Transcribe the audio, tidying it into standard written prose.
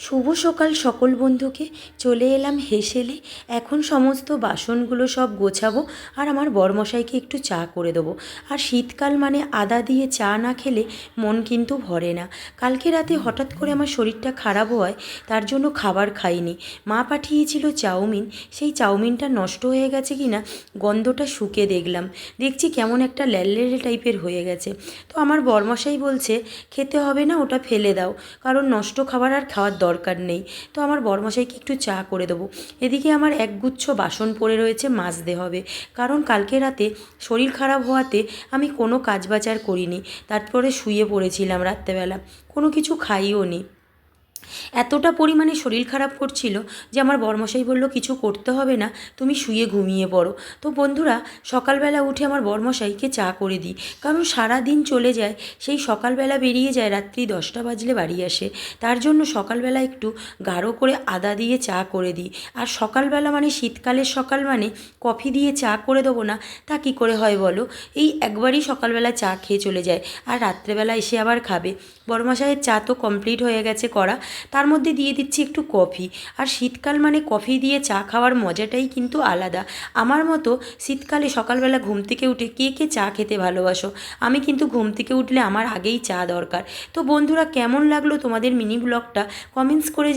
শুভ সকাল সকল বন্ধুকে। চলে এলাম হেসেলে। এখন সমস্ত বাসনগুলো সব গোছাবো আর আমার বরমশাইকে একটু চা করে দেবো। আর শীতকাল মানে আদা দিয়ে চা না খেলে মন কিন্তু ভরে না। কালকে রাতে হঠাৎ করে আমার শরীরটা খারাপ হওয়ায় তার জন্য খাবার খাইনি। মা পাঠিয়েছিল চাউমিন, সেই চাউমিনটা নষ্ট হয়ে গেছে কি না গন্ধটা শুকে দেখছি কেমন একটা ল্যাললেরে টাইপের হয়ে গেছে। তো আমার বরমশাই বলছে খেতে হবে না, ওটা ফেলে দাও, কারণ নষ্ট খাবার আর খাওয়ার দরকার নেই। তো আমার বরমশাইকে একটু চা করে দেবো। এদিকে আমার একগুচ্ছ বাসন পড়ে রয়েছে, মাজতে হবে, কারণ কালকে রাতে শরীর খারাপ হওয়াতে আমি কোনো কাজবাজ আর করিনি। তারপরে শুয়ে পড়েছিলাম রাত্রেবেলা, কোনো কিছু খাইও নি। এতটা পরিমাণে শরীর খারাপ করছিল যে আমার বরমশাই বলল কিছু করতে হবে না, তুমি শুয়ে ঘুমিয়ে পড়ো। তো বন্ধুরা, সকালবেলা উঠে আমার বরমশাইকে চা করে দিই, কারণ সারা দিন চলে যায়, সেই সকালবেলা বেরিয়ে যায়, রাত্রি 10টা বাজলে বাড়ি আসে। তার জন্য সকালবেলা একটু গাঢ় করে আদা দিয়ে চা করে দিই। আর সকালবেলা মানে শীতকালের সকাল মানে কফি দিয়ে চা করে দেবো না, তা কী করে হয় বলো? এই একবারই সকালবেলা চা খেয়ে চলে যায়, আর রাত্রেবেলা এসে আবার খাবে। বরমশাইয়ের চা তো কমপ্লিট হয়ে গেছে করা, তার মধ্যে দিয়ে দিচ্ছি একটু কফি। আর শীতকাল মানে কফি দিয়ে চা খাওয়ার মজাটাই কিন্তু আলাদা। আমার মতো শীতকালে সকালবেলা ঘুম থেকে উঠে কে কে চা খেতে ভালোবাসো? আমি কিন্তু ঘুম থেকে উঠলে আমার আগেই চা দরকার। তো বন্ধুরা, কেমন লাগলো তোমাদের মিনি ব্লগটা কমেন্টস করে